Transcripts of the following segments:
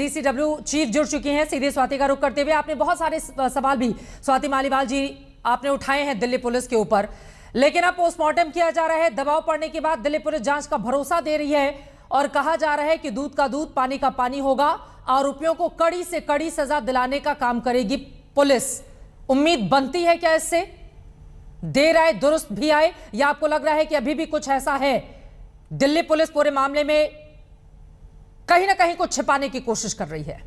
DCW chief जुड़ चुकी हैं। सीधे स्वाति का रुख करते हुए आपने बहुत सारे सवाल भी स्वाति मालीवाल जी आपने उठाए हैं दिल्ली पुलिस के ऊपर, लेकिन अब पोस्टमार्टम किया जा रहा है। दबाव पड़ने के बाद दिल्ली पुलिस जांच का भरोसा दे रही है और कहा जा रहा है कि दूध का दूध पानी का पानी होगा। आरोपियों को कड़ी से कड़ी सजा दिलाने का काम करेगी पुलिस। उम्मीद बनती है क्या इससे? देर आए दुरुस्त भी आए, या आपको लग रहा है कि अभी भी कुछ ऐसा है दिल्ली पुलिस पूरे मामले में कहीं ना कहीं कुछ छिपाने की कोशिश कर रही है?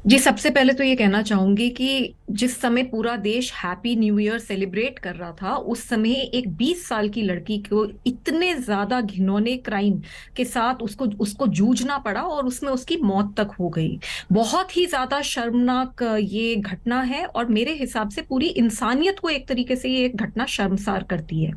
जी, सबसे पहले तो ये कहना चाहूंगी कि जिस समय पूरा देश हैप्पी न्यू ईयर सेलिब्रेट कर रहा था, उस समय एक 20 साल की लड़की को इतने ज्यादा घिनौने क्राइम के साथ उसको जूझना पड़ा और उसमें उसकी मौत तक हो गई। बहुत ही ज्यादा शर्मनाक ये घटना है और मेरे हिसाब से पूरी इंसानियत को एक तरीके से ये घटना शर्मसार करती है।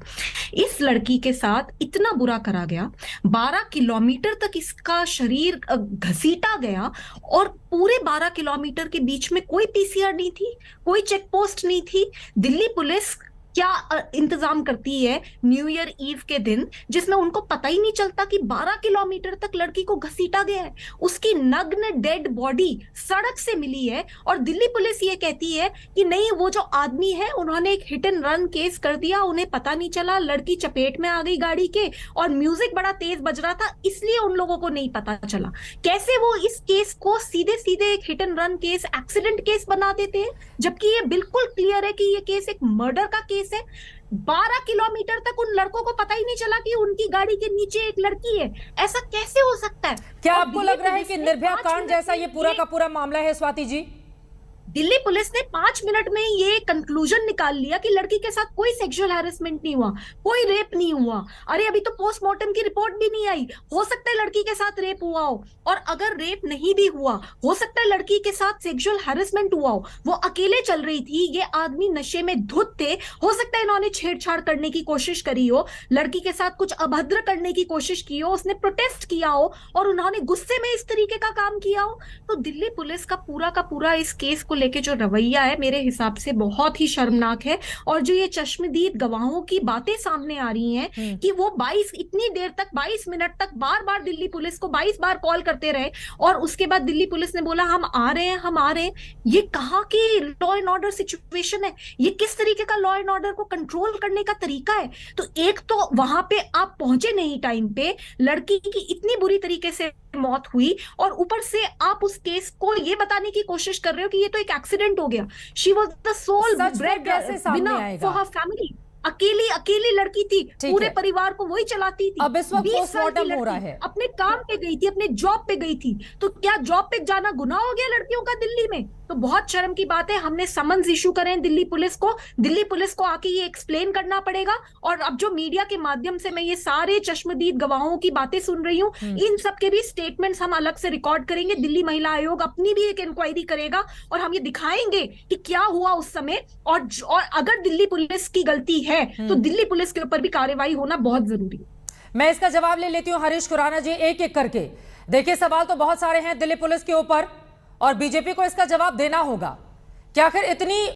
इस लड़की के साथ इतना बुरा करा गया, 12 किलोमीटर तक इसका शरीर घसीटा गया और पूरे 12 किलोमीटर के बीच में कोई पीसीआर नहीं थी, कोई चेक पोस्ट नहीं थी। दिल्ली पुलिस क्या इंतजाम करती है न्यू ईयर ईव के दिन, जिसमें उनको पता ही नहीं चलता कि 12 किलोमीटर तक लड़की को घसीटा गया है। उसकी नग्न डेड बॉडी सड़क से मिली है और दिल्ली पुलिस ये कहती है कि नहीं, वो जो आदमी है उन्होंने एक हिट एंड रन केस कर दिया, उन्हें पता नहीं चला, लड़की चपेट में आ गई गाड़ी के और म्यूजिक बड़ा तेज बज रहा था इसलिए उन लोगों को नहीं पता चला। कैसे वो इस केस को सीधे सीधे एक hit and run case, accident case बना देते हैं, जबकि ये बिल्कुल क्लियर है कि ये केस एक मर्डर का केस है। 12 किलोमीटर तक उन लड़कों को पता ही नहीं चला कि उनकी गाड़ी के नीचे एक लड़की है। ऐसा कैसे हो सकता है? क्या आपको लग रहा है कि निर्भया कांड जैसा ये पूरा का पूरा मामला है स्वाति जी? दिल्ली पुलिस ने 5 मिनट में ये कंक्लूजन निकाल लिया कि लड़की के साथ कोई सेक्सुअल हैरेसमेंट नहीं हुआ, कोई रेप नहीं हुआ। अरे अभी तो पोस्टमार्टम की रिपोर्ट भी नहीं आई, हो सकता है लड़की के साथ रेप हुआ हो, और अगर रेप नहीं भी हुआ, हो सकता है लड़की के साथ सेक्सुअल हैरेसमेंट हुआ हो। वो अकेले चल रही थी, ये आदमी नशे में धुत थे, हो सकता है इन्होंने छेड़छाड़ करने की कोशिश करी हो, लड़की के साथ कुछ अभद्र करने की कोशिश की हो, उसने प्रोटेस्ट किया हो और उन्होंने गुस्से में इस तरीके का काम किया हो। तो दिल्ली पुलिस का पूरा इस केस को लेके जो रवैया है मेरे हिसाब से बहुत ही शर्मनाक है। और जो ये चश्मदीद गवाहों की बातें सामने आ रही हैं कि वो 22 मिनट तक बार बार दिल्ली पुलिस को 22 बार कॉल करते रहे और उसके बाद दिल्ली पुलिस ने बोला हम आ रहे हैं। ये कहाँ की लॉ एंड ऑर्डर सिचुएशन है? ये किस तरीके का लॉ एंड ऑर्डर को कंट्रोल करने का तरीका है? तो एक तो वहां पे आप पहुंचे नहीं टाइम पे, लड़की की इतनी बुरी तरीके से मौत हुई और ऊपर से आप उस केस को ये बताने की कोशिश कर रहे हो कि ये तो एक एक्सीडेंट हो गया। She was the sole bread winner for her family. अकेली लड़की थी, पूरे परिवार को वही चलाती थी। अब इस वक्त पोस्टमार्टम हो रहा है, अपने काम पे गई थी, अपने जॉब पे गई थी, तो क्या जॉब पे जाना गुनाह हो गया लड़कियों का दिल्ली में? तो बहुत शर्म की बात है। हमने समन्स इशू करे दिल्ली पुलिस को आके ये एक्सप्लेन करना पड़ेगा। और अब जो मीडिया के माध्यम से मैं ये सारे चश्मदीद गवाहों की बातें सुन रही हूँ, इन सब के भी स्टेटमेंट्स हम अलग से रिकॉर्ड करेंगे। दिल्ली महिला आयोग अपनी भी एक इंक्वायरी करेगा और हम ये दिखाएंगे कि क्या हुआ उस समय, और अगर दिल्ली पुलिस की गलती है तो दिल्ली पुलिस के ऊपर भी कार्रवाई होना बहुत जरूरी है। मैं इसका जवाब ले लेती हूँ हरीश खुराना जी, एक एक करके। देखिए, सवाल तो बहुत सारे हैं दिल्ली पुलिस के ऊपर और बीजेपी को इसका जवाब देना होगा कि आखिर इतनी